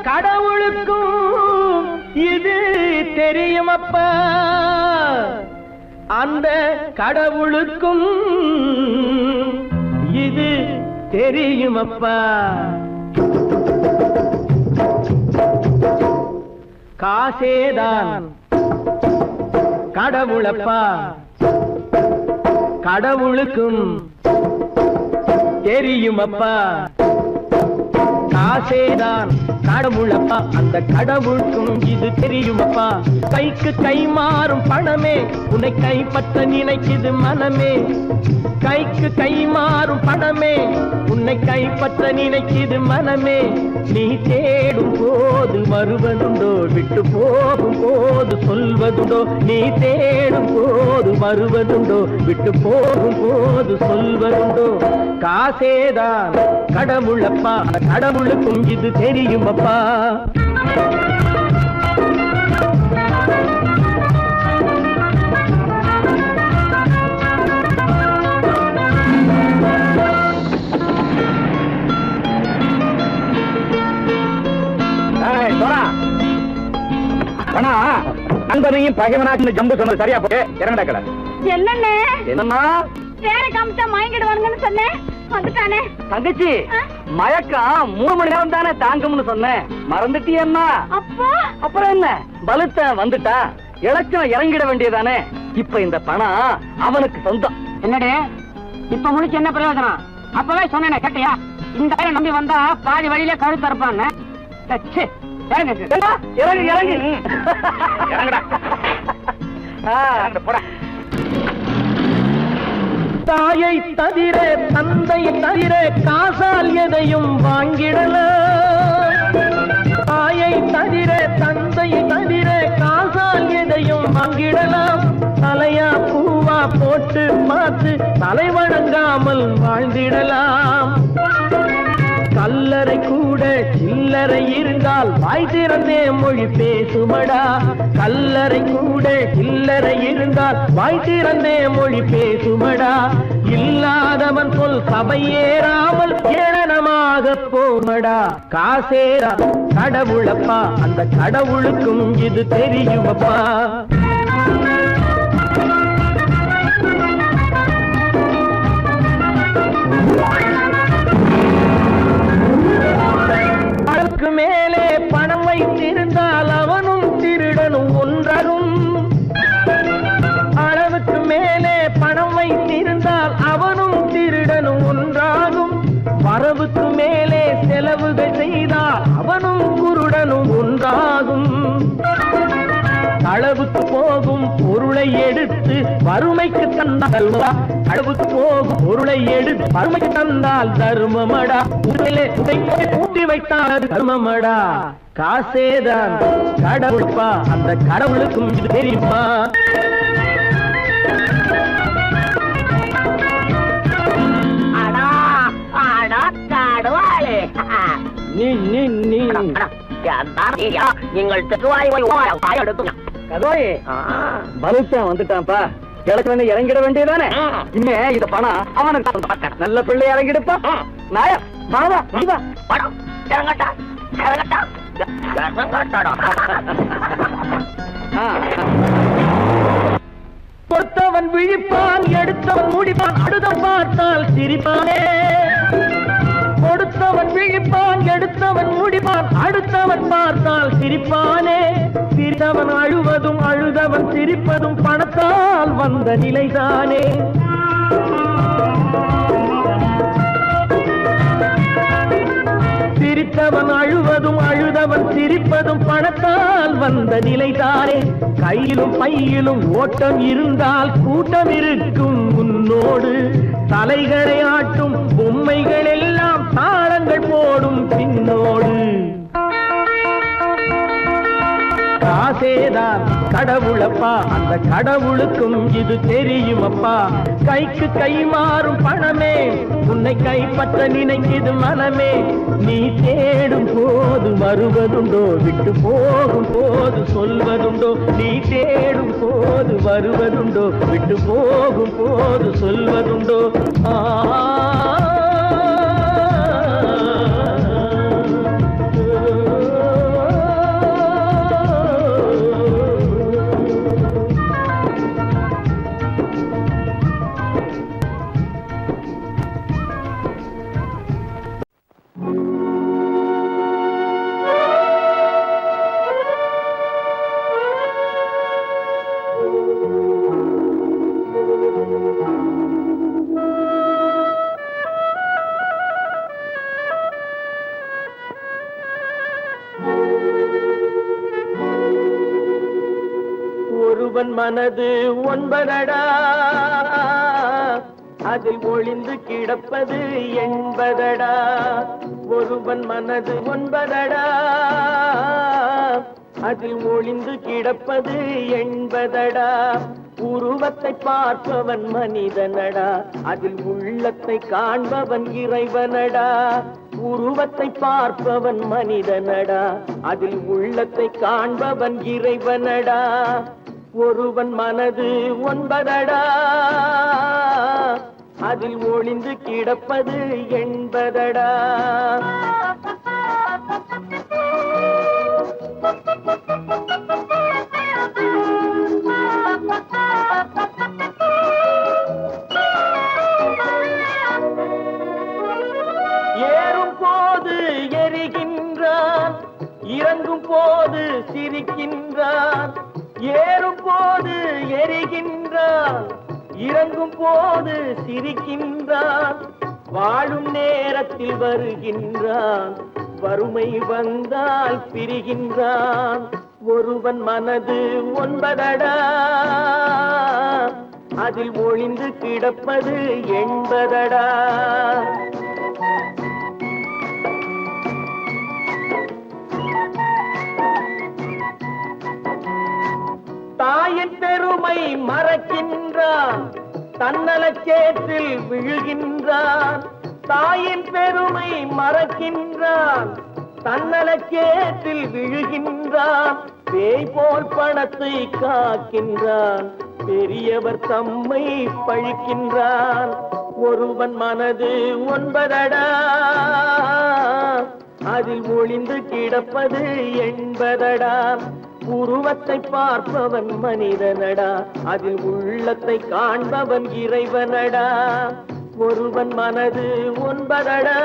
கடவுளுக்கும் இது தெரியுமப்பா, அந்த கடவுளுக்கும் இது தெரியுமப்பா. காசேதான் கடவுளப்பா, கடவுளுக்கும் தெரியுமப்பா. காசேதான் கடவுளப்பா, அந்த கடவுளுக்கும் இது தெரியுமப்பா. கைக்கு கை மாறும் பணமே உன்னை கைப்பற்ற நினைக்குது மனமே. கைக்கு கை மாறும் பணமே உன்னை கைப்பற்ற நினைக்குது மனமே. நீ தேடும் போது வருவதுண்டோ, விட்டு போகும் போது சொல்வதுண்டோ. நீ தேடும் போது வருவதுண்டோ, விட்டு போகும் போது சொல்வதுண்டோ. காசேதான் கடவுளப்பா, கடவுளுக்கும் இது தெரியுமப்பா. நண்பனையும் பகைவனாக்கு ஜம்பு சொன்னது சரியா போய் இறங்கடா கடை. என்னண்ணே என்னம்மா வேற காமிச்சா மயங்கிடுவானுங்கன்னு சொன்னேன், வந்துட்டானே. தங்கச்சி மயக்கம் 3 மணி நேரம் தானே தாங்கும்னு சொன்னேன், மறந்துட்டியம்மா. அப்பா அப்புறம் என்ன, பலுத்த வந்துட்டா இலச்சம் இறங்கிட வேண்டியதானே. இப்ப இந்த பணம் அவனுக்கு சொந்தம். என்னடே இப்ப முடிச்சு என்ன பிரயோஜனம்? அப்பவே சொன்னேன் கேட்டியா? இந்த ஆயிரம் நம்பி வந்தா பாதி வழியில கழுத்து இருப்பான்னு. இறங்கு இறங்கு இறங்குடா. தாயை தவிர தந்தை தவிர காசால் எதையும் வாங்கிடலாம். தாயை தவிர தந்தை தவிர காசால் எதையும் வாங்கிடலாம். தலையா பூவா போட்டு பார்த்து தலை வணங்காமல் வாழ்ந்திடலாம். கல்லறை கூட சில்லறை இருந்தால் வாய் திறந்தே மொழி பேசுமடா. கல்லறை கூட சில்லறை இருந்தால் வாய் திறந்தே மொழி பேசுமடா. இல்லாதவன் சொல் சபையேறாமல் ஏளனமாக போமடா. காசேரா கடவுளப்பா, அந்த கடவுளுக்கும் இது தெரியுமப்பா. அளவுக்கு மேலே பணம் வைத்திருந்தால் அவனும் திருடனும் ஒன்றாகும். அளவுக்கு மேலே பணம் வைத்திருந்தால் அவனும் திருடனும் ஒன்றாகும். வரவுக்கு மேலே செலவுகள் செய்தால் அவனும் குருடனும் ஒன்றாகும். அளவுக்கு போகும் பொருளை எடுத்து வறுமைக்கு தந்தால் அளவுக்கு போகும் பொருளை எடுத்து வறுமைக்கு தந்தால் தர்மமடா. ஊட்டி வைத்தால் தர்மமடா. காசேதான் கடவுள்பா, அந்த கடவுளுக்கும் இது தெரியுமா. நீங்கள் வந்துட்டான்ப்பா, கிழக்கு இறங்கிட வேண்டியதானே. இனிமே இந்த பணம் அவனுக்கு நல்ல பிள்ளை இறங்கிடுப்பா. நாயா பணம் இறங்கட்டா இறங்கட்டா. கொடுத்தவன் விழிப்பான், எடுத்தவன் முடிப்பான், அடுத்தவன் பார்த்தால் சிரிப்பானே. கொடுத்தவன் விழிப்பான், எடுத்தவன் முடிப்பான், அடுத்தவன் பார்த்தால் சிரிப்பானே. சிரித்தவன் அழுவதும் அழுதவன் சிரிப்பதும் பணத்தால் வந்த நிலைதானே. சிரித்தவன் அழுவதும் அழுதவன் சிரிப்பதும் பணத்தால் வந்த நிலைதானே. கையிலும் பையிலும் ஓட்டம் இருந்தால் கூட்டம் இருக்கும் உன்னோடு. தலைகளை ஆட்டும் பொம்மைகள் எல்லாம் தாளங்கள் போடும் பின்னோடு. காசேதான் கடவுளப்பா, அந்த கடவுளுக்கும் இது தெரியுமப்பா. கைக்கு கை மாறும் பணமே உன்னை கைப்பற்ற நினைக்குது மனமே. நீ தேடும் போது வருவதுண்டோ, விட்டு போகும் போது சொல்வதுண்டோ. நீ தேடும் போது வருவதுண்டோ, விட்டு போகும் போது சொல்வதுண்டோ. ஆ ஒருவன் மனது ஒன்பதடா, அதில் ஒளிந்து கிடப்பது என்பதடா. ஒருவன் மனது ஒன்பதடா, அதில் ஒளிந்து கிடப்பது என்பதடா. உருவத்தை பார்ப்பவன் மனிதனடா, அதில் உள்ளத்தை காண்பவன் இறைவனடா. உருவத்தை பார்ப்பவன் மனிதனடா, அதில் உள்ளத்தை காண்பவன் இறைவனடா. ஒருவன் மனது ஒன்பதடா, அதில் ஒளிந்து கிடப்பது என்பதடா. ஏறும் போது எரிகின்றான், இறங்கும் போது சிரிக்கின்றான். ஏறும் போது எரிகின்றான், இறங்கும் போது சிரிக்கின்றான். வாழும் நேரத்தில் வருகின்றான், வறுமை வந்தால் பிரிகின்றான். ஒருவன் மனது ஒன்பதடா, அதில் ஒளிந்து கிடப்பது என்பதடா. தாயின் பெருமை மறக்கின்றான், தன்னலச்சேற்றில் விழுகின்றான். தாயின் பெருமை மறக்கின்றான், தன்னலச்சேற்றில் விழுகின்றான். பேய் போல் பணத்தை காக்கின்றான், பெரியவர் தம்மை பழிக்கின்றான். ஒருவன் மனது ஒன்பதடா, அதில் ஒளிந்து கிடப்பது என்பதடா. உருவத்தை பார்ப்பவன் மனிதனடா, அதில் உள்ளத்தை காண்பவன் இறைவனடா. ஒருவன் மனது ஒன்பதடா,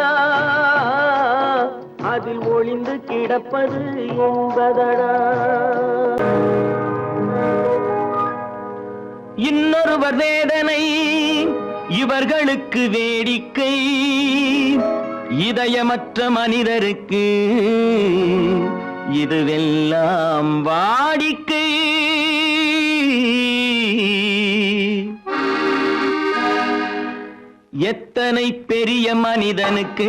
அதில் ஒளிந்து கிடப்பது என்பதடா. இன்னொருவர் வேதனை இவர்களுக்கு வேடிக்கை, இதயமற்ற மனிதருக்கு இதுவெல்லாம் வாடிக்கை. எத்தனை பெரிய மனிதனுக்கு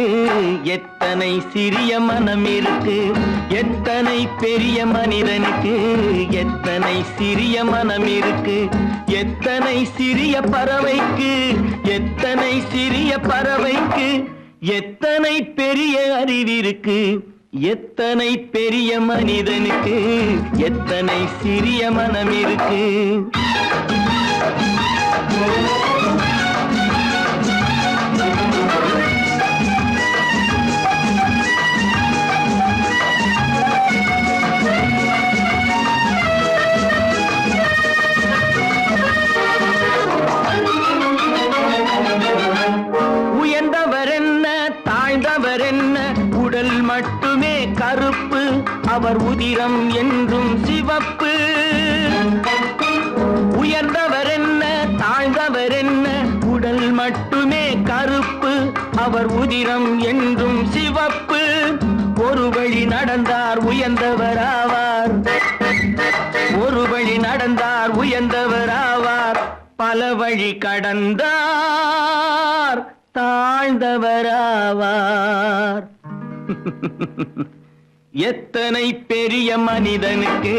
எத்தனை சிறிய மனம் இருக்கு. எத்தனை பெரிய மனிதனுக்கு எத்தனை சிறிய மனம் இருக்கு. எத்தனை சிறிய பறவைக்கு எத்தனை சிறிய பறவைக்கு எத்தனை பெரிய அறிவிருக்கு. எத்தனை பெரிய மனிதனுக்கு எத்தனை சிறிய மனம் இருக்கு. உயர்ந்தவர் என்ன தாழ்ந்தவர் என்ன, உடல் மட்டுமே கருப்பு, அவர் உதிரம் என்றும் சிவப்பு. உயர்ந்தவர் என்ன தாழ்ந்தவர் என்ன, உடல் மட்டுமே கருப்பு, அவர் உதிரம் என்றும் சிவப்பு. ஒரு வழி நடந்தார் உயர்ந்தவராவார், ஒரு வழி நடந்தார் உயர்ந்தவராவார். பல வழி கடந்தார் தாழ்ந்தவராவார். எத்தனை பெரிய மனிதனுக்கு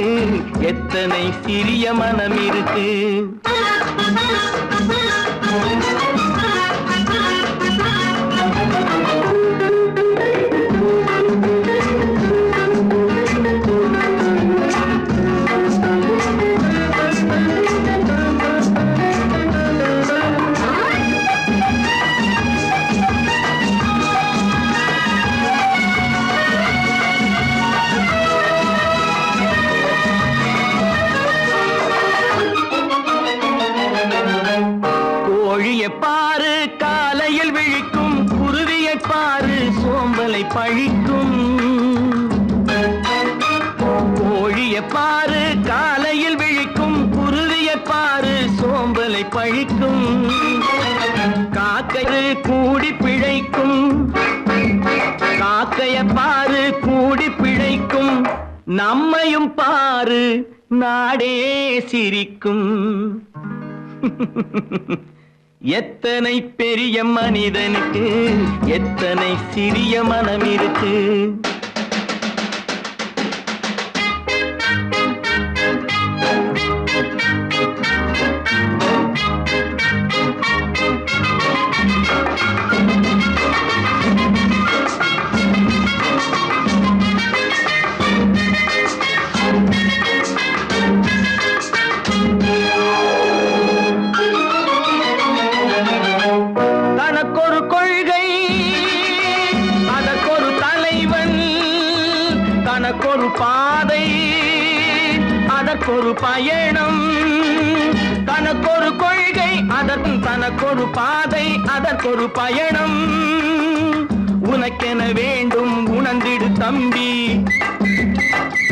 எத்தனை சிறிய மனம் இருக்கு. நம்மையும் பாரு நாடே சிரிக்கும். எத்தனை பெரிய மனிதனுக்கு எத்தனை சிறிய மனம் இருக்கு. தனக்கொரு கொள்கை அதற்கொரு தலைவன், தனக்கொரு பாதை அதற்கொரு பயணம். தனக்கொரு கொள்கை தனக்கொரு பாதை அதற்கொரு பயணம். உனக்கென வேண்டும் உணர்ந்திடு தம்பி,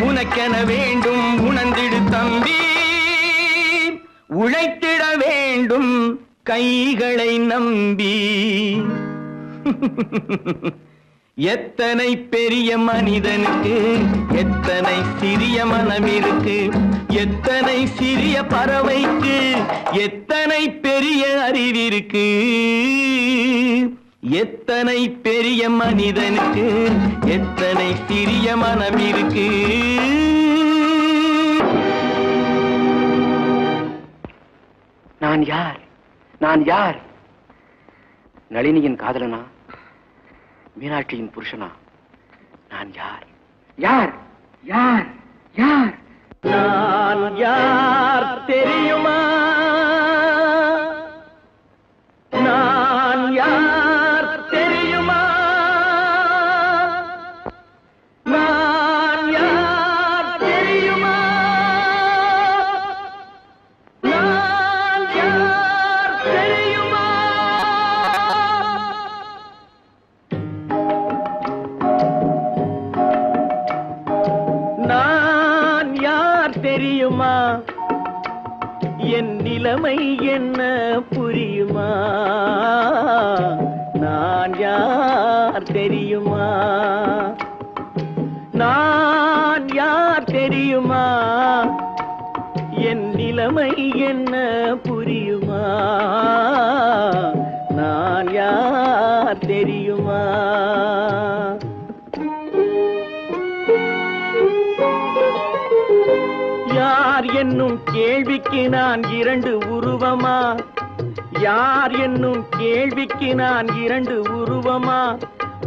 உனக்கென வேண்டும் உணர்ந்திடு தம்பி. உழைத்திட வேண்டும் கைகளை நம்பி. எத்தனை பெரிய மனிதனுக்கு எத்தனை சிறிய மனம் இருக்கு. எத்தனை சிறிய பறவைக்கு எத்தனை பெரிய அறிவிருக்கு. எத்தனை பெரிய மனிதனுக்கு எத்தனை சிறிய மனம் இருக்கு. நான் யார்? நான் யார்? நளினியின் காதலனா? மீனாட்சியின் புருஷனா? நான் யார்? யார்? யார்? யார்? நான் யார் தெரியுமா? நான் யார் தெரியுமா? நான் யார் தெரியுமா? நான் யார் தெரியுமா? நான் யார் தெரியுமா? என் நிலைமை என்ன புரியுமா? நான் யார் தெரியுமா? நான் யார் தெரியுமா? என் நிலைமை என்ன புரியுமா? நான் யார் தெரியுமா? யார் என்னும் கேள்விக்கு நான் இரண்டு உருவமா? யார் என்னும் கேள்விக்கு நான் இரண்டு உருவமா?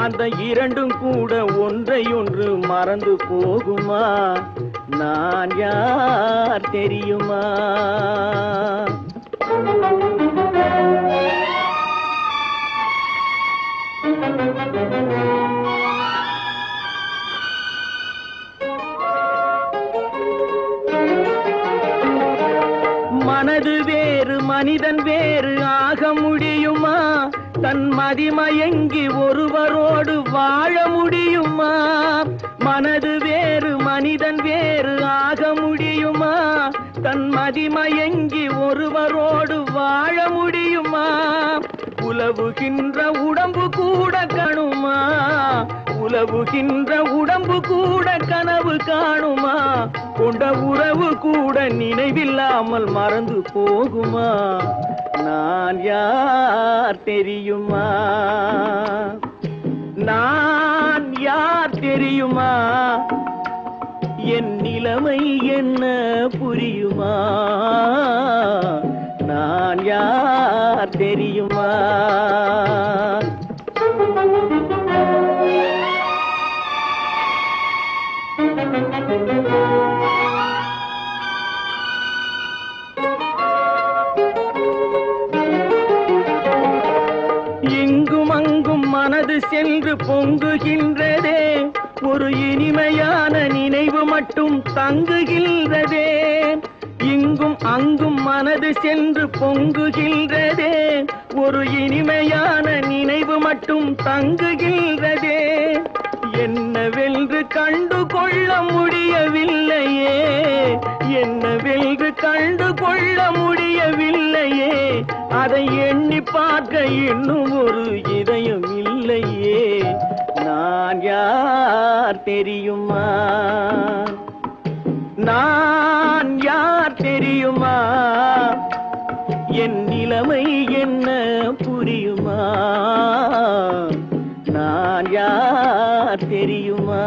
அந்த இரண்டும் கூட ஒன்றையொன்று மறந்து போகுமா? நான் யார் தெரியுமா? மனது வேறு மனிதன் வேறு ஆக முடியுமா? தன் மதிமயங்கி ஒருவரோடு வாழ முடியுமா? மனது வேறு மனிதன் வேறு ஆக முடியுமா? தன் மதிமயங்கி ஒருவரோடு வாழ முடியுமா? உலவுகின்ற உடம்பு கூட கணுமா? உலவுகின்ற உடம்பு கூட கனவு காணுமா? கொண்ட உறவு கூட நினைவில்லாமல் மறந்து போகுமா? நான் யார் தெரியுமா? நான் யார் தெரியுமா? என் நிலைமை என்ன புரியுமா? நான் யார் தெரியுமா? இங்கும் அங்கும் மனது சென்று பொங்குகின்றதே, ஒரு இனிமையான நினைவு மட்டும் தங்குகின்றதே. இங்கும் அங்கும் மனது சென்று பொங்குகின்றதே, ஒரு இனிமையான நினைவு மட்டும் தங்குகின்றதே. என்னவென்று கண்டு கொள்ள முடியவில்லையே, என்னவென்று கண்டு கொள்ள முடியவில்லையே. அதை எண்ணி பார்க்க இன்னும் ஒரு இதயம் இல்லையே. நான் யார் தெரியுமா? உண்மை என்ன புரியுமா? நான் யார் தெரியுமா?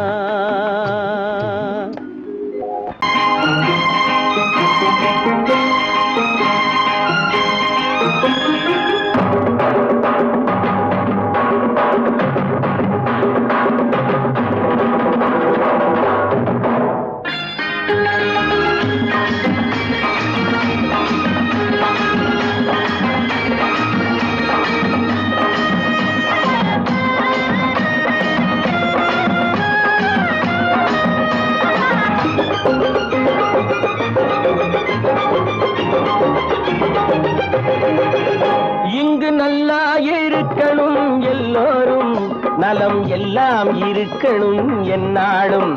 இங்கு நல்லா இருக்கணும் எல்லோரும், நலம் எல்லாம் இருக்கணும் என்னாலும்.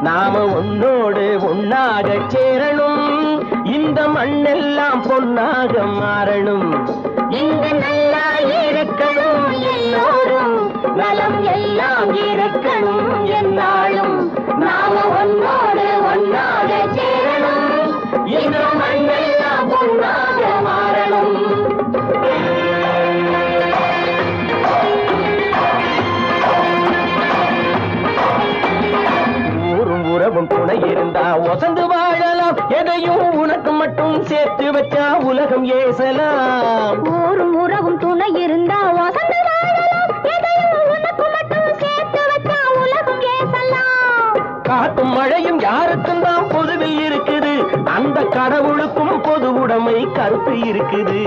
நாம ஒன்னோடு ஒன்னாக சேரணும், இந்த மண்ணெல்லாம் பொன்னாக மாறணும். இங்கு நல்லா இருக்கணும் எல்லோரும், நலம் எல்லாம் இருக்கணும் என்னாலும். நாம ஒன்னோடு ஒன்னாக சேரணும், இந்த மண்ணெல்லாம் பொன்னாக மாறணும். ஊரும் உறவும் துணை இருந்தா ஒசந்து வாழலாம், எதையும் உனக்கு மட்டும் சேர்த்து வச்சா உலகம் ஏசலாம். ஊரும் உறவும் துணை இருந்தா வசந்து வாழலாம், எதையும் உனக்கு மட்டும் சேர்த்து வச்சா உலகம் ஏசலாம். காத்தும் மழையும் யாருக்கும் தான் பொதுவில் இருக்குது, அந்த கடவுளுக்கும் பொது உடைமை கருத்து இருக்குது.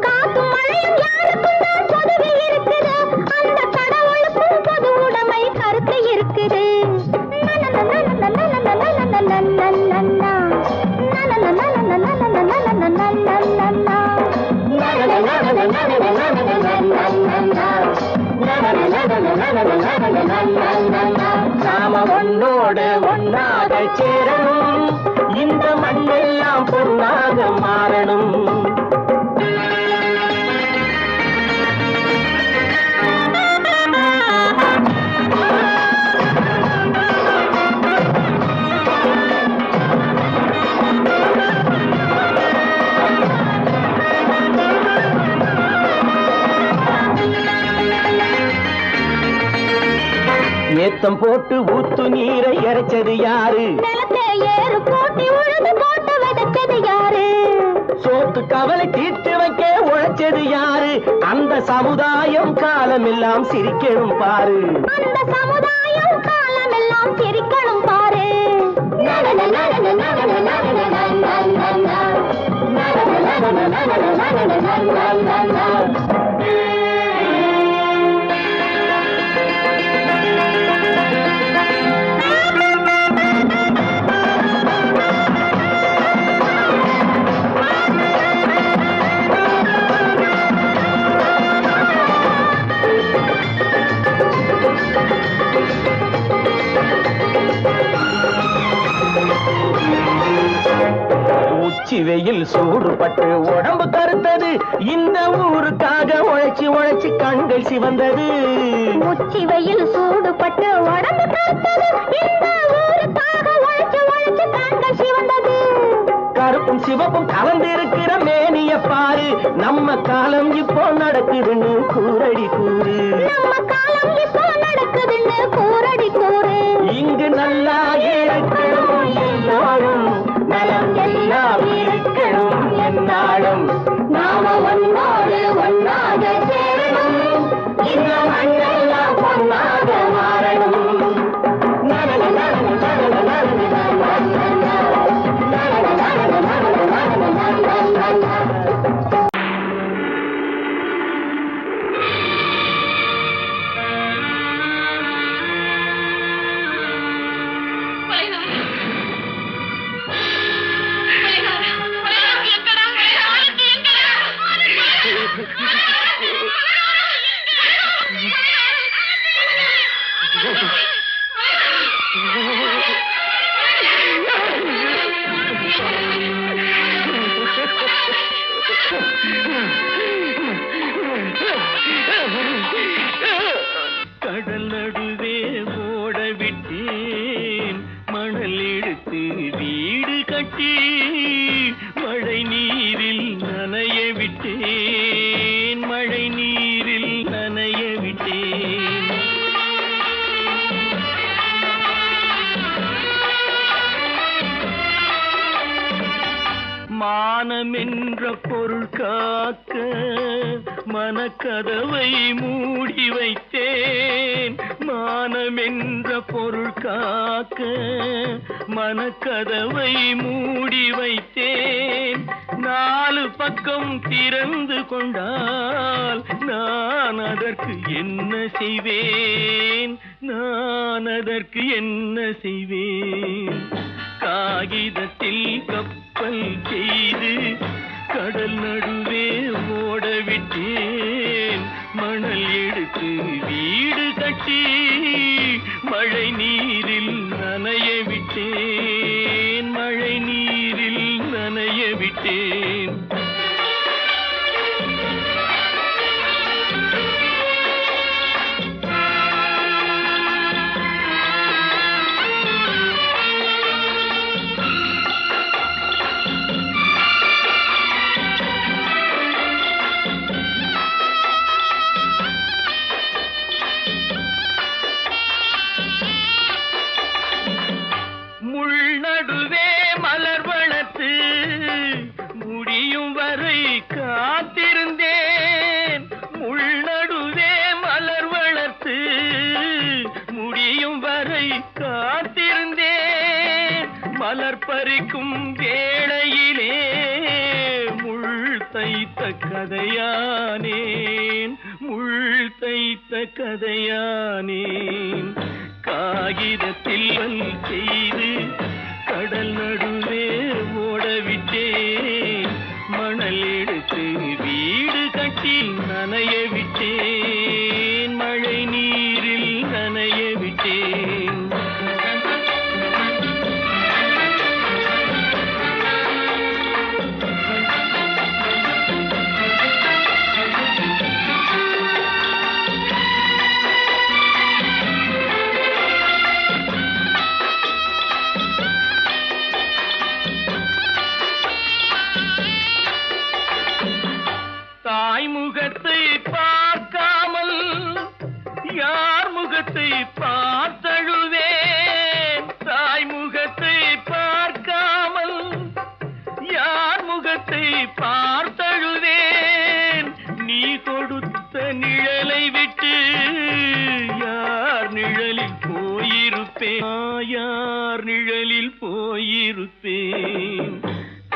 காத்தும் மழையும் யாருக்கும் தான் பொதுவில் இருக்குது, அந்த கடவுளுக்கும் பொது உடைமை கருத்து இருக்குது. நாம ஒன்னோடு ஒன்னாக சேரணும், இந்த மண்ணெல்லாம் பொன்னாக மாறணும். ஏத்தம் போட்டு ஊத்து நீரை இறைச்சது யாரு? நிலத்தை ஏறு போட்டி உழுது போட்டு விதைச்சது யாரு? சோத்து கவலை தீர்த்து வைக்க உழைச்சது யாரு? அந்த சமுதாயம் காலமெல்லாம் சிரிக்கணும் பாரு. அந்த சமுதாயம் காலமெல்லாம் சிரிக்கணும் பாரு. உச்சி வெயில் சூடுபட்டு உடம்பு கருத்தது, இந்த ஊருக்காக உழைச்சு உழைச்சு கண்கள் சிவந்தது. உச்சி வெயில் சூடுபட்டு உடம்பு கருத்தது, இந்த ஊருக்காக உழைச்சு உழைச்சு கண்கள் சிவந்தது. கருப்பும் சிவப்பும் கலந்திருக்கிற மேனிய பாரு, நம்ம காலம் இப்போ நடக்குதுன்னு கூரடி கூறு. நம்ம காலம் இப்போ நடக்குதுன்னு கூரடி கூறு. இங்கு நல்லா இருக்கணும் எல்லோரும், நலம் எல்லாம் இருக்கணும் என்னாலும். நாம ஒன்னோடு ஒன்னாக சேரணும், இந்த மண்ணெல்லாம் பொன்னாக மாறணும். கடல் நடுவே ஓட விட்டேன், மணல் எடுத்து வீடு கட்டி மழை நீரில் நனைய விட்டேன். மானமென்ற பொருள் காக்க மனக்கதவை மூடி வைத்தேன். மானமென்ற பொருள் காக்க மனக்கதவை மூடி வைத்தேன். 4 பக்கம் திறந்து கொண்டால் நான் அதற்கு என்ன செய்வேன்? நான் அதற்கு என்ன செய்வேன்? காகிதத்தில் கப்பல் செய்து கடல் நடுவே ஓடவிட்டேன். மணல் எடுத்து வீடு கட்டி மழை நீரில் நனைய விட்டேன். மழை நீரில் நனைய விட்டேன். நடுவே மலர் வளர்த்து முடியும் வரை காத்திருந்தேன். முள்நடுவே மலர் வளர்த்து முடியும் வரை காத்திருந்தேன். மலர் பறிக்கும் வேளையிலே முள் தைத்த கதையானேன். முள் தைத்த கதையானேன். காகிதத்தில் செய்து கடல் நடுவே ஓடவிட்டேன். மணல் எடுத்து வீடு கட்டி நனைய விட்டேன். மழை நீரில் நனைய விட்டேன். முகத்தை பார்க்காமல் யார் முகத்தை பார்த்தழுவேன். தாய் முகத்தை பார்க்காமல் யார் முகத்தை பார்த்தழுவேன். நீ கொடுத்த நிழலை விட்டு யார் நிழலில் போயிருப்பேன். யார் நிழலில் போயிருப்பேன்.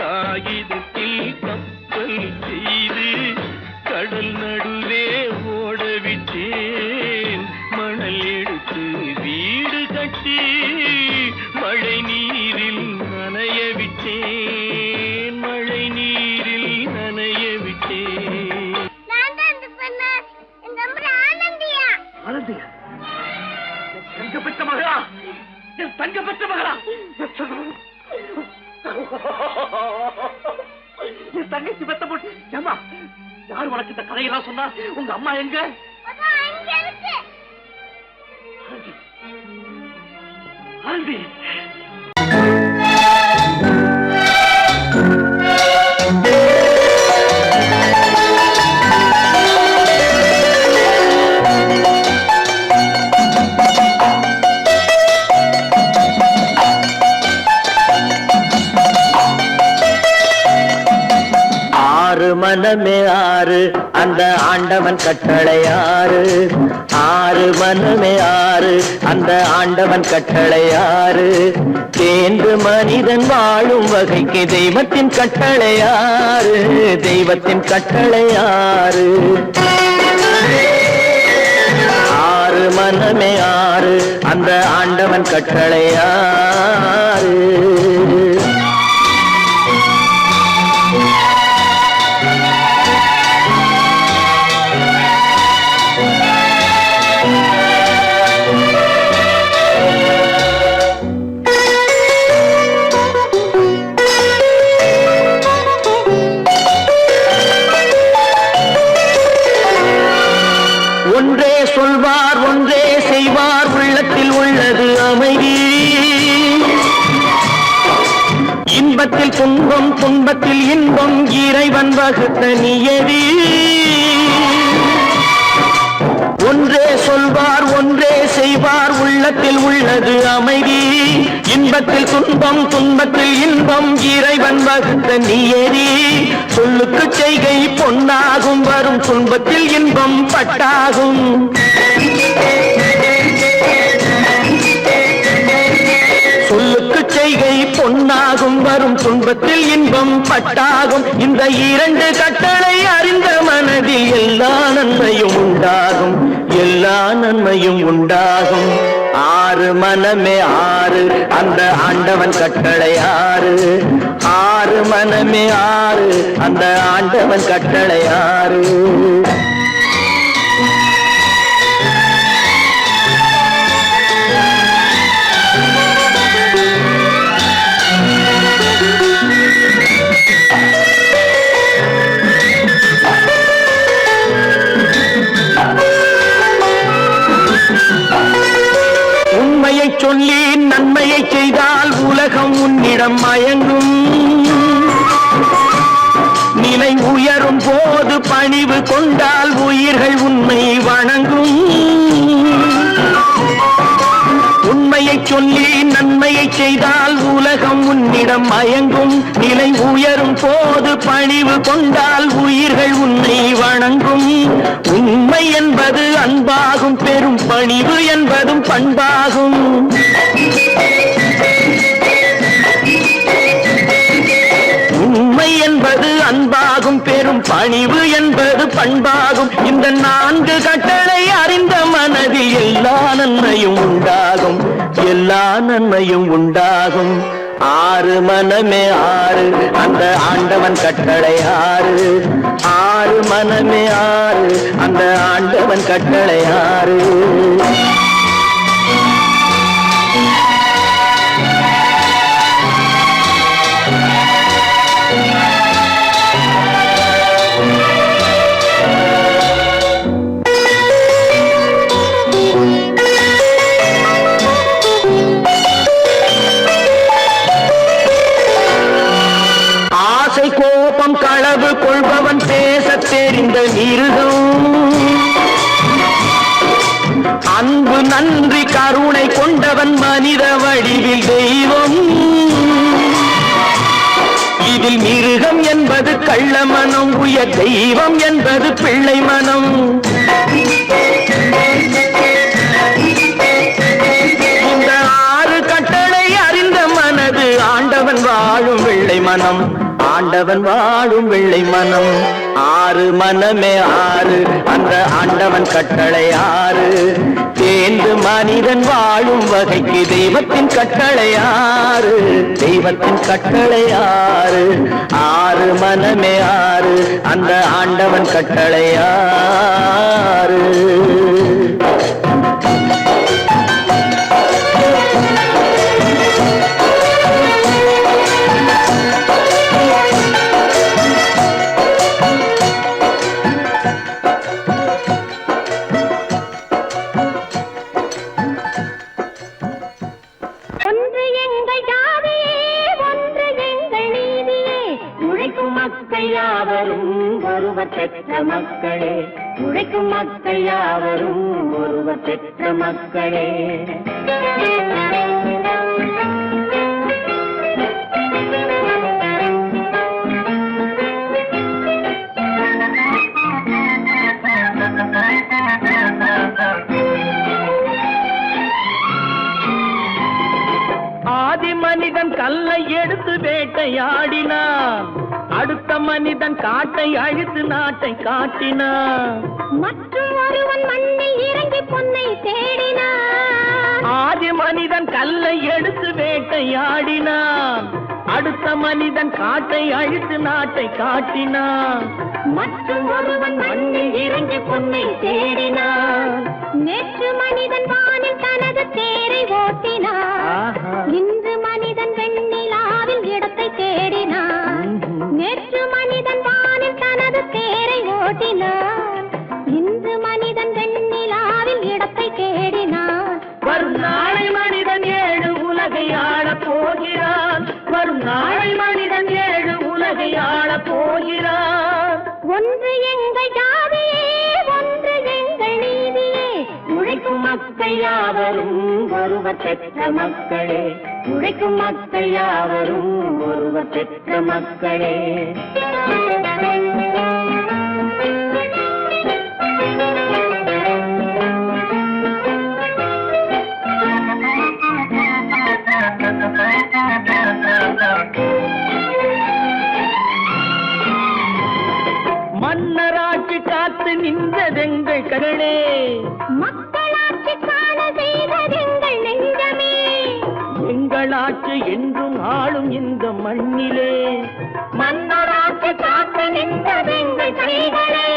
காகிதத்தில் கப்பல் செய்து கடல் நடுவே ஓடவிட்டேன். மணல் எடுத்து வீடு கட்டி மழை நீரில் நனைய விட்டேன். மழை நீரில் நனைய விட்டேன். ஆனந்தியா? தங்க பெற்ற மகளா? தங்க பெற்ற மகளா? தங்கச்சி பெத்த போட்டு ஏமா யார் உனக்கு இந்த கதையெல்லாம் சொன்னா? உங்க அம்மா எங்க? ஆனந்தி மனமே ஆறு அந்த ஆண்டவன் கட்டளையாறு. 6 மனமே ஆறு அந்த ஆண்டவன் கட்டளையாறு. தேர்ந்து மனிதன் வாழும் வகைக்கு தெய்வத்தின் கட்டளையாறு. தெய்வத்தின் கட்டளையாறு. 6 மனமே ஆறு அந்த ஆண்டவன் கட்டளையாறு. ஒன்றே சொல்வார் ஒன்றே செய்வார். உள்ளத்தில் உள்ளது அமைதி. இன்பத்தில் துன்பம் துன்பத்தில் இன்பம் இறைவன் வகுத்த நியதி. ஒன்றே சொல்வார் ஒன்றே செய்வார் உள்ளத்தில் உள்ளது அமைதி இன்பத்தில் துன்பம் துன்பத்தில் இன்பம் இறைவன் வகுத்த நியதி சொல்லுக்கு செய்கை பொன்னாகும் வரும் துன்பத்தில் இன்பம் பட்டாகும் சொல்லுக்கு செய்கை பொன்னாகும் வரும் துன்பத்தில் இன்பம் பட்டாகும் இந்த இரண்டு கட்டளை அறிந்த மனதில் எல்லா நன்மையும் உண்டாகும் எல்லா நன்மையும் உண்டாகும் ஆறு மனமே ஆறு அந்த ஆண்டவன் கட்டளை ஆறு ஆறு மனமே ஆறு அந்த ஆண்டவன் கட்டளை ஆறு உண்மையை சொல்லி நன்மையை செய்தால் உலகம் உன்னிடம் மயங்கும் நிலை உயரும் போது பணிவு கொண்டால் உயிர்கள் உன்னை வணங்கும் உண்மையை சொல்லி நன்மையை செய்தால் உலகம் உன்னிடம் மயங்கும் நிலை உயரும் போது பணிவு கொண்டால் உயிர்கள் உன்னை வணங்கும் உண்மை என்பது அன்பாகும் பெரும் பணிவு என்பதும் பண்பாகும் உண்மை என்பது அன்பாகும் பெரும் பணிவு என்பது பண்பாகும் இந்த நான்கு கட்டளை அறிந்த மனதில் எல்லா நன்மையும் உண்டாகும் எல்லா நன்மையும் உண்டாகும் ஆறு மனமே ஆறு அந்த ஆண்டவன் கட்டளை ஆறு ஆறு மனமே ஆறு அந்த ஆண்டவன் கட்டளை ஆறு கோபம் களவு கொள்பவன் பேச தெரிந்த மிருகம் அன்பு நன்றி கருணை கொண்டவன் மனித வடிவில் தெய்வம் இதில் மிருகம் என்பது கள்ள மனம் உயர் தெய்வம் என்பது பிள்ளை மனம் இந்த ஆறு கட்டளை அறிந்த மனது ஆண்டவன் வாழும் வெள்ளை மனம் ஆண்டவன் வாழும் வெள்ளை மனம் ஆறு மனமே ஆறு அந்த ஆண்டவன் கட்டளை ஆறு தேர்ந்து மனிதன் வாழும் வகைக்கு தெய்வத்தின் கட்டளை ஆறு தெய்வத்தின் கட்டளை ஆறு ஆறு மனமே ஆறு அந்த ஆண்டவன் கட்டளை ஆறு பெற்ற மக்களே உழைக்கும் மக்கள் யாவரும் ஒருவர் பெற்ற மக்களே ஆதி மனிதன் கல்லை எடுத்து வேட்டையாடினான் அடுத்த மனிதன் காட்டை அழித்து நாட்டை காட்டினான் மற்றும் ஒருவன் மண்ணில் இறங்கி பொன்னை தேடினான் ஆதி மனிதன் கல்லை எடுத்து வேட்டையாடினான் அடுத்த மனிதன் காட்டை அழித்து நாட்டை காட்டினான் மற்றும் ஒருவன் மண்ணில் இறங்கி பொன்னை தேடினான் நேற்று மனிதன் வானில் தனது தேரை ஓட்டினான் இன்று மனிதன் வெண்ணிலாவில் இடத்தை தேடினான் நேற்று மனிதன் வானில் தனது தேரை ஓட்டினான் இன்று மனிதன் வெண்ணிலாவில் இடத்தை தேடினான் வரும் நாளை மனிதன் ஏழு உலகை ஆளப் போகிறான் வரும் நாளை மனிதன் ஏழு உலகை ஆளப் போகிறான் ஒன்று எங்கள் ஜாதியே ஒன்று எங்கள் நீதியே மக்கள் யாவரும் ஒருவர் பெற்ற மக்களே, உழைக்கும் மக்கள் யாவரும் ஒருவர் பெற்ற மக்களே. மன்னராட்சி காத்து நின்றதெங்கள் கரணே, மக்களாட்சி காண செய்ததெங்கள் நெஞ்சமே, எங்களாட்சி என்றும் ஆளும் இந்த மண்ணிலே. மன்னராட்சி காத்து நின்றதெங்கள் கைகளே,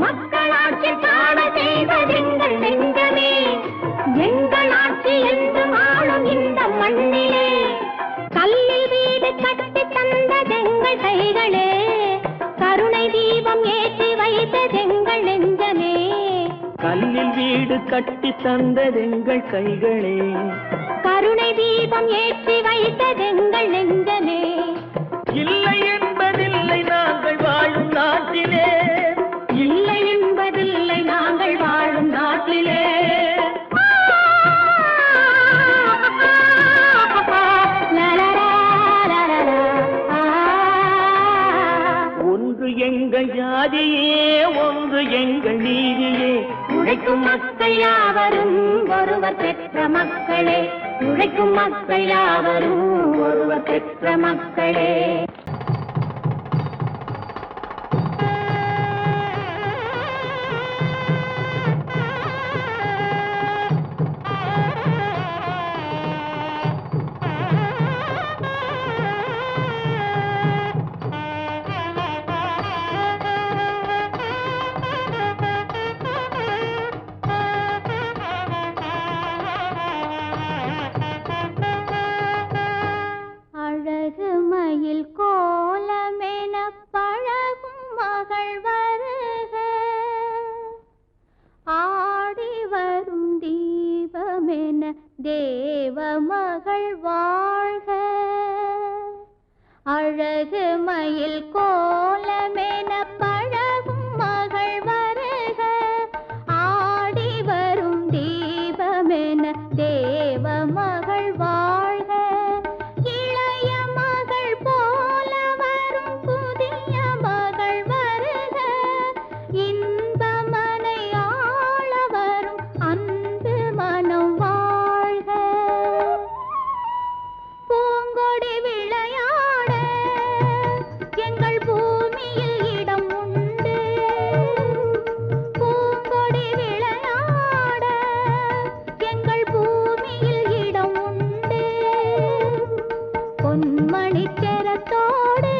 மக்களாட்சி காண செய்ததெங்கள் நெஞ்சமே, எங்களாட்சி என்றும் ஆளும் இந்த மண்ணிலே. கல்லில் வீடு கட்டி தந்ததெங்கள் கைகளே, கருணை தீபம் ஏற்றி வைத்ததெங்கள் நெஞ்சமே. கல்லில் வீடு கட்டி தந்ததெங்கள் கைகளே, கருணை தீபம் ஏற்றி வைத்ததெங்கள் நெஞ்சமே. இல்லை என்பதில்லை நாங்கள் வாழும் நாட்டிலே, இல்லை என்பதில்லை நாங்கள் வாழும் நாட்டிலே. ஒன்று எங்கள் ஜாதியே, ஒன்று எங்கள் நீதியே. உழைக்கும் மக்கள் யாவரும் ஒருவர் பெற்ற மக்களே, உழைக்கும் மக்கள் யாவரும் ஒருவர் பெற்ற மக்களே. அழகு மயில் கோலமென பழகும் மகள் வருக, ஆடி வரும் தீபமென தேவ மகள் வாழ்க. அழகு மயில் கோலமென பழகும் மகள் வருக, ஆடி வரும் தீபமென தேவ மகள் வாழ்க. இளைய மகள் போல வரும் புதிய மகள் வருக, இன்பமனை ஆள வரும் அன்பு மனம் வாழ்க. பூங்கொடி விளையாட எங்கள் பூமியில் இடம் உண்டு, பூங்கொடி விளையாட எங்கள் பூமியில் இடம் உண்டு. பொன்மணி செரத்தோடு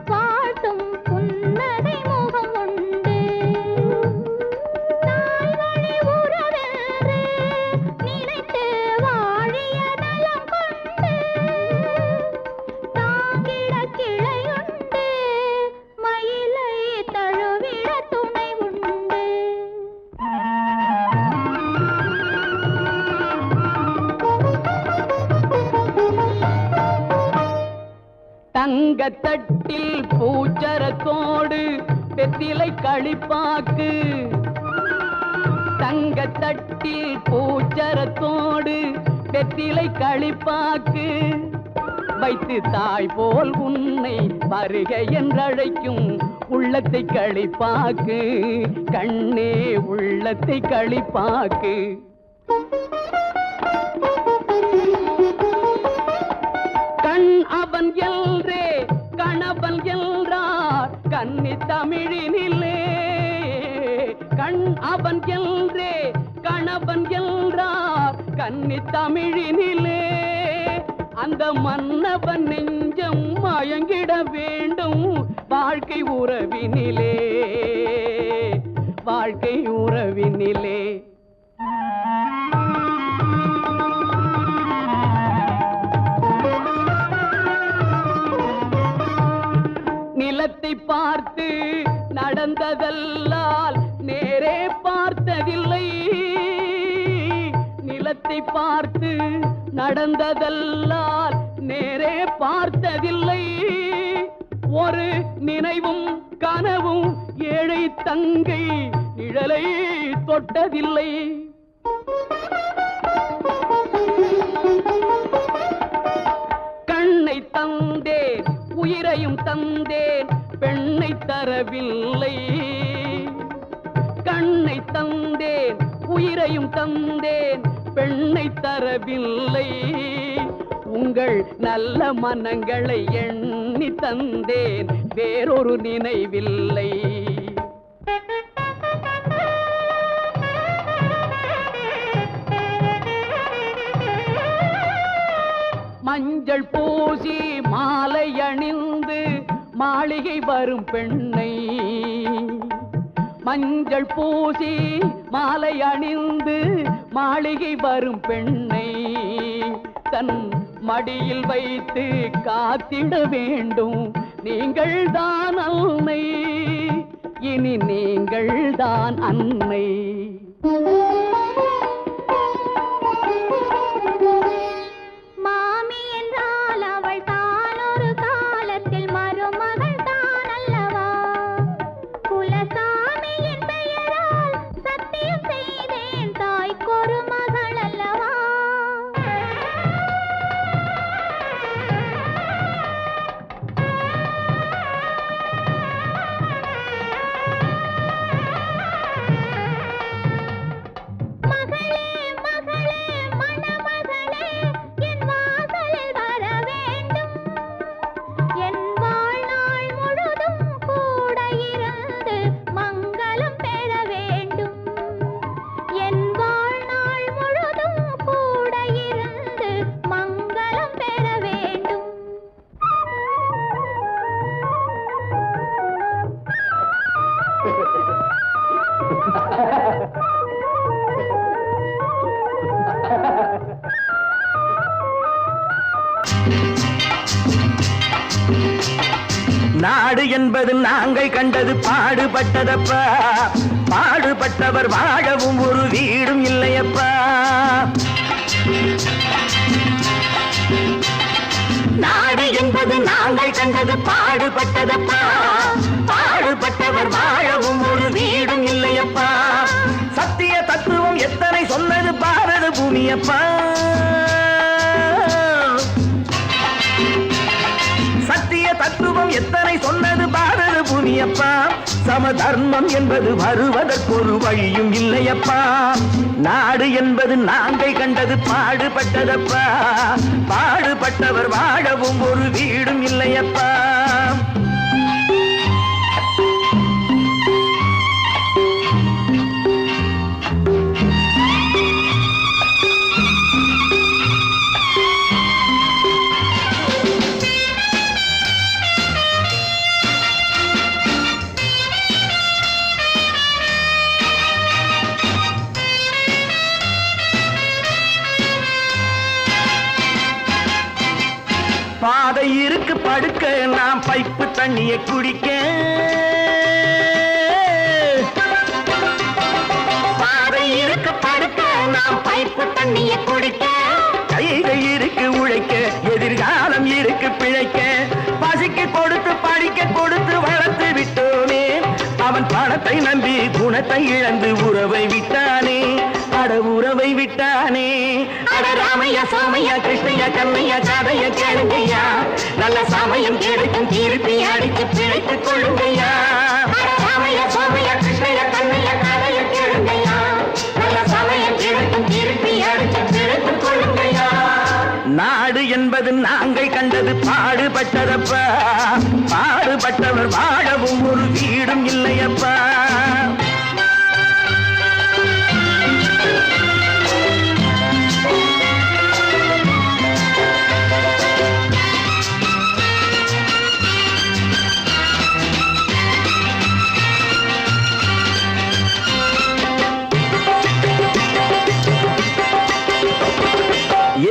பாட்டும் புன்னகை முகம் உண்டு. தாய் வழி உறவென்று நினைத்து வாழிய நலம் கொண்டு, தாங்கிட கிளையுண்டு, மயிலை தழுவிட துணை உண்டு. தங்கத்தட்டில் பூச்சரத்தோடு வெற்றிலை களிப்பாக்கு, தங்கத்தட்டில் பூச்சரத்தோடு வெற்றிலை களிப்பாக்கு வைத்து தாய் போல் உன்னை வருக என்றழைக்கும் உள்ளத்தை களிப்பாக்கு, கண்ணே உள்ளத்தை களிப்பாக்கு. கண் அவன் எல்ரே கணவன் என்றார் கன்னி தமிழினிலே, கண் அவன் எல்ரே கணவன் என்றார் கன்னி தமிழினிலே. அந்த மன்னவன் நெஞ்சம் மயங்கிட வேண்டும் வாழ்க்கை உறவினிலே, வாழ்க்கை உறவினிலே. நிலத்தை பார்த்து நடந்ததல்லால் நேரே பார்த்ததில்லை, நிலத்தை பார்த்து நடந்ததல்லால் நேரே பார்த்ததில்லை. ஒரு நினைவும் கனவும் ஏழை தங்கை நிழலை தொட்டதில்லை. உயிரையும் தந்தேன் பெண்ணை தரவில்லை. கண்ணை தந்தேன் உயிரையும் தந்தேன் பெண்ணை தரவில்லை. உங்கள் நல்ல மனங்களை எண்ணி தந்தேன் வேறொரு நினைவில்லை. மஞ்சள் பூசி மாலை அணிந்து மாளிகை வரும் பெண்ணை, மஞ்சள் பூசி மாலை அணிந்து மாளிகை வரும் பெண்ணை தன் மடியில் வைத்து காத்திட வேண்டும். நீங்கள் தான் அன்னை, இனி நீங்கள் தான் அன்னை. மாமி என்றால் அவள் தான் ஒரு காலத்தில் மருமகள் தான் அல்லவா? குலசாமியின் பெயரால் சத்தியம் செய்தேன் தாய்க்கொரு மகள் அல்லவா? நாடு என்பது நாங்கள் கண்டது பாடுபட்டதப்பா. பாடுபட்டவர் வாழவும் ஒரு வீடும் இல்லையப்பா. நாடு என்பது நாங்கள் கண்டது பாடுபட்டதப்பா. பாடுபட்டவர் வாழவும் ஒரு வீடும் இல்லையப்பா. சத்திய தத்துவம் எத்தனை சொன்னது பாரத பூமியப்பா. சத்திய தத்துவம் எத்தனை சொன்னது பாரத பூமியப்பா. சமதர்மம் என்பது வருவதற்கொரு வழியும் இல்லையப்பா. நாடு என்பது நாங்கள் கண்டது பாடுபட்டதப்பா. பாடுபட்டவர் வாழவும் ஒரு வீடும் இல்லையப்பா. பாதை இருக்கு படுக்க நாம் பைப்பு தண்ணியை குடிக்க. பாதை இருக்கு படுக்க நாம் பைப்பு தண்ணியை குடிக்க. கைகள் இருக்கு உழைக்க, எதிர்காலம் இருக்கு பிழைக்க. பசிக்கு கொடுத்து படிக்க கொடுத்து வளர்த்து விட்டோமே. அவன் பணத்தை நம்பி குணத்தை இழந்து உறவை விட்டானே. அட உறவை விட்டானே. அட ராமையா சோமையா கிருஷ்ணையா கண்ணையா கதைய கேளுங்கய்யா. நல்ல சமயம் கிடைக்கும் திருப்பி அடித்து பிழைத்துக் கொள்ளுங்கய்யா. ராமையா சோமையா கிருஷ்ணையா கண்ணையா கதைய கேளுங்கய்யா. நல்ல சமயம் கிடைக்கும் திருப்பி அடித்து பிழைத்துக் கொள்ளுங்கய்யா. நாடு என்பது நாங்கள் கண்டது பாடுபட்டதப்பா. பாடுபட்டவர் வாழவும் ஒரு வீடும் இல்லையப்பா.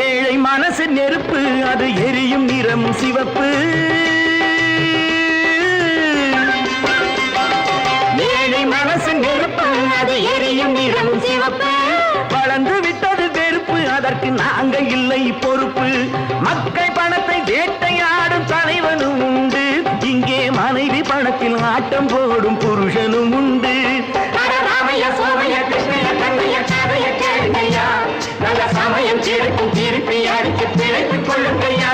ஏழை மனசு நெருப்பு, அது எரியும் நிறம் சிவப்பு. ஏழை மனசு நெருப்பு, அது எரியும் நிறம் சிவப்பு. வளர்ந்து விட்டது வெறுப்பு, அதற்கு நாங்கள் இல்லை பொறுப்பு. மக்கள் பணத்தை வேட்டையாடும் தலைவனும் உண்டு. இங்கே மனைவி பணத்தில் ஆட்டம் போடும் புருஷனும் உண்டு. ராமையா சோமையா கிருஷ்ணையா கண்ணையா கதைய கேளுங்கய்யா. நல்ல சமயம் கிடைக்கும் திருப்பி அடித்து பிழைத்துக் கொள்ளுங்கய்யா.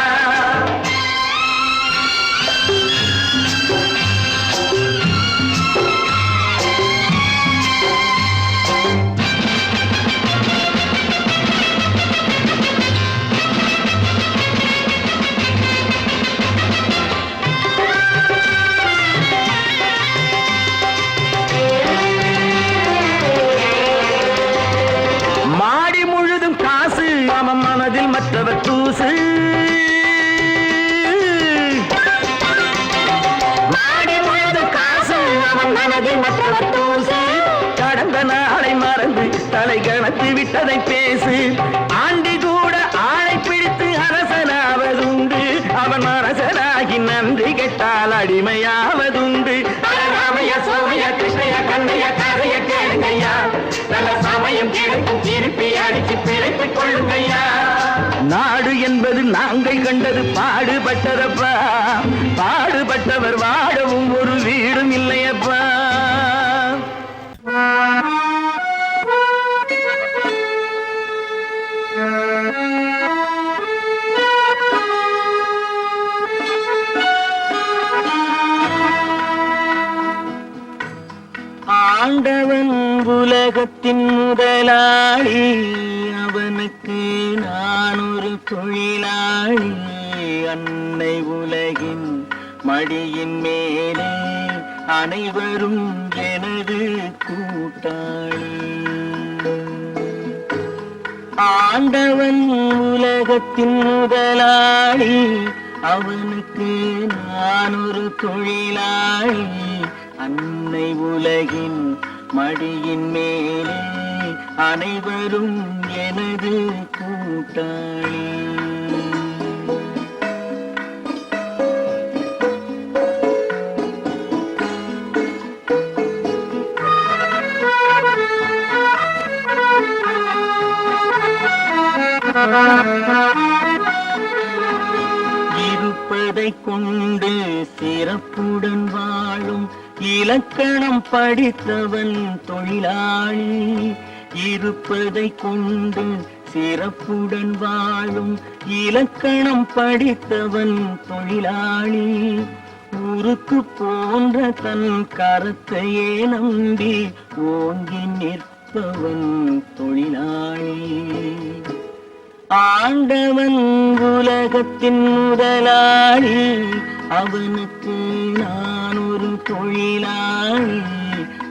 கேட்டதை பேசு. ஆண்டி கூட ஆளை பிடித்து அரசனாவதுண்டு. அவன் அரசனாகி நன்றி கெட்டால் அடிமையாவதுண்டு. ராமைய சோமைய கிருஷ்ணைய கண்ணைய கதைய கேளுங்கய்யா. நல்ல சமயம் கிடைக்கும் திருப்பி அடிச்சு பிழைத்துக் கொள்ளுங்கய்யா. நாடு என்பது நாங்கள் கண்டது பாடுபட்டதப்பா. பாடுபட்டவர் வாழவும் ஒரு வீடும் இல்லையப்பா. ஆண்டவன் உலகத்தின் முதலாளி. அவனுக்கு நான் ஒரு தொழிலாளி. அன்னை உலகின் மடியின் மேலே அனைவரும் எனது கூட்டாளி. ஆண்டவன் உலகத்தின் முதலாளி. அவனுக்கு நான் ஒரு தொழிலாளி. அன்னை உலகின் மடியின் மேலே அனைவரும் எனது கூட்டாளி. இருப்பதை கொண்டு சிறப்புடன் வாழும் இலக்கணம் படித்தவன் தொழிலாளி. இருப்பதை கொண்டு சிறப்புடன் வாழும் இலக்கணம் படித்தவன் தொழிலாளி. ஊருக்கு போன்ற தன் கரத்தையே நம்பி ஓங்கி நிற்பவன் தொழிலாளி. ஆண்டவன் உலகத்தின் முதலாளி. அவனுக்கு நான் ஒரு தொழிலாளி.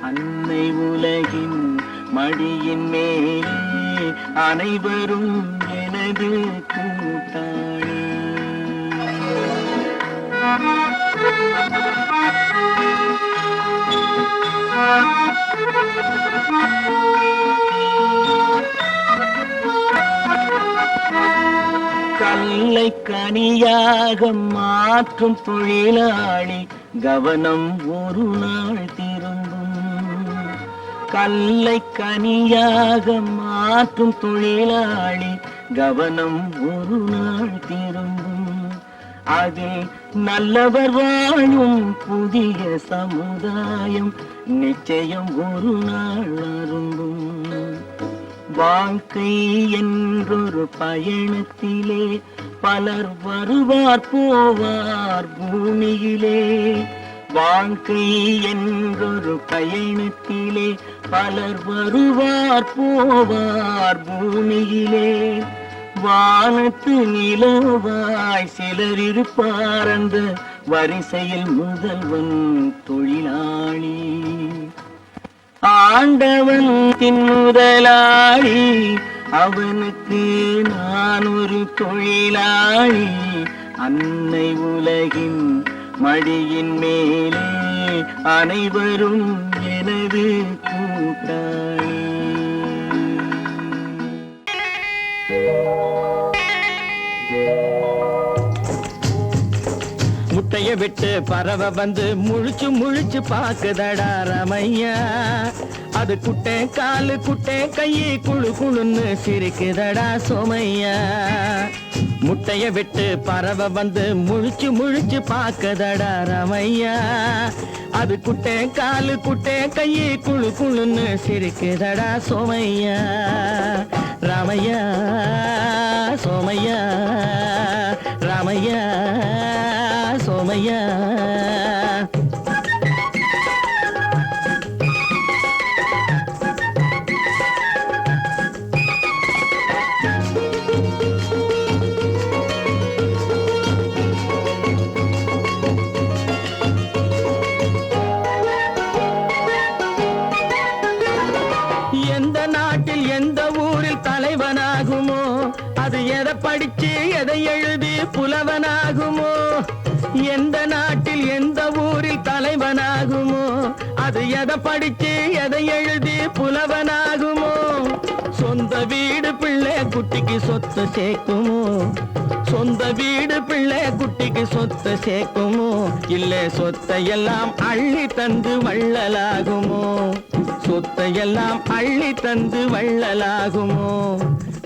அன்னை உலகின் மடியின் மேலே அனைவரும் எனது கூட்டாளி. கல்லை கனியாக மாற்றும் தொழிலாளி. கவனம் ஒரு நாள் திரும்பும். கல்லை கனியாக மாற்றும் தொழிலாளி. கவனம் ஒரு நாள் திரும்பும். அது நல்லவர் வாழும் புதிய சமுதாயம் நிச்சயம் ஒரு நாள் அரும்பும். வாழ்க்கை என்றொரு பயணத்திலே பலர் வருவார் போவார் பூமியிலே. வாழ்க்கை என்றொரு பயணத்திலே பலர் வருவார் போவார் பூமியிலே. வானத்து நிலவாய் சிலர் இருப்பார் அந்த வரிசையில் முதல்வன் தொழிலாளி. ஆண்டவன் முதலாளி. அவனுக்கு நான் ஒரு தொழிலாளி. அன்னை உலகின் மடியின் மேலே அனைவரும் எனது கூட்டாளி. முட்டைய விட்டு பறவை வந்து முழிச்சு முழிச்சு பாக்குதடா ரமையா. அது குட்டை காலு குட்டை கையை குழு குழுன்னு சிரிக்குதடா சோமையா. முட்டைய விட்டு பறவை வந்து முழிச்சு முழிச்சு பாக்குதடா ரமையா. அது குட்டை காலு குட்டை கையை குழு குழுன்னு சிரிக்குதடா சோமையா. ராமையா சோமையா ராமையா சோமையா. எந்த நாட்டில் எந்த ஊரில் தலைவனாகுமோ அது எதை படிச்சு எதை எழுதி புலவனாகுமோ. எந்த நாட்டில் எந்த ஊரில் தலைவனாகுமோ அது எதை படிச்சு எதை எழுதி புலவனாகுமோ. சொந்த குட்டிக்கு சொத்து சேர்க்குமோ சொந்த வீடு பிள்ளை குட்டிக்கு சொத்து சேர்க்குமோ இல்ல சொத்தையெல்லாம் அள்ளி தந்து வள்ளலாகுமோ சொத்தையெல்லாம் அள்ளி தந்து வள்ளலாகுமோ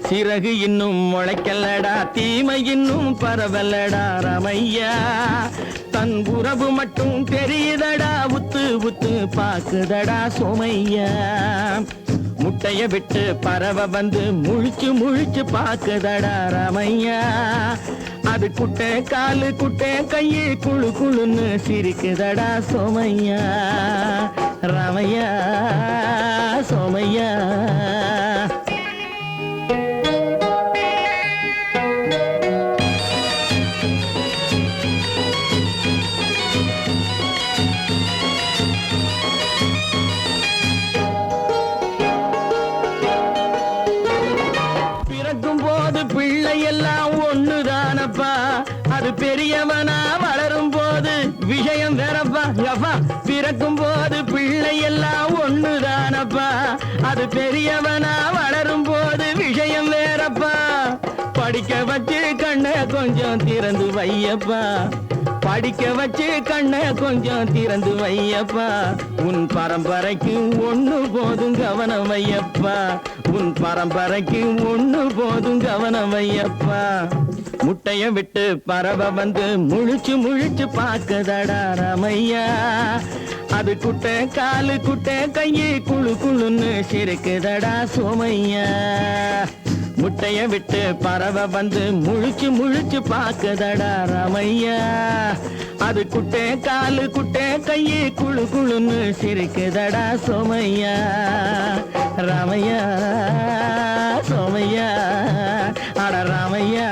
சிறகு இன்னும் முளைக்கல்லடா தீமை இன்னும் பரவல்லடா ரமையா தன் உறவு மட்டும் தெரியுதடா உத்து உத்து பாக்குதடா சோமையா முட்டைய விட்டு பறவை வந்து முழிச்சு முழிச்சு பாக்குதடா ரமையா அது குட்டை காலு குட்டை கையு குழு குழுன்னு சிரிக்குதடா சோமையா ரமையா சோமையா பிள்ளையெல்லாம் ஒண்ணுதானப்பா அது பெரியவனா வளரும் போது விஷயம் வேறப்பா யப்பா பிறக்கும் போது பிள்ளையெல்லாம் ஒண்ணுதானப்பா அது பெரியவனா வளரும் போது விஷயம் வேறப்பா படிக்க வச்சு கண்ணை கொஞ்சம் திறந்து வையப்பா படிக்க வச்சு கண்ணை கொஞ்சம் திறந்து வையப்பா உன் பரம்பரைக்கு ஒண்ணு போதும் கவனம் வையப்பா உன் பரம்பரைக்கு ஒண்ணு போதும் கவனம் வையப்பா முட்டைய விட்டு பறவை வந்து முழிச்சு முழிச்சு பாக்குதடா ரமையா அது குட்டை காலு குட்டை கையு குழு குழுன்னு சிரிக்குதடா சோமையா முட்டைய விட்டு பறவை வந்து முழிச்சு முழிச்சு பாக்குதடா ரமையா அது குட்டை காலு குட்டை கையு குழு குழுன்னு சிரிக்குதடா சோமையா ரமையா சோமையா அட ரமையா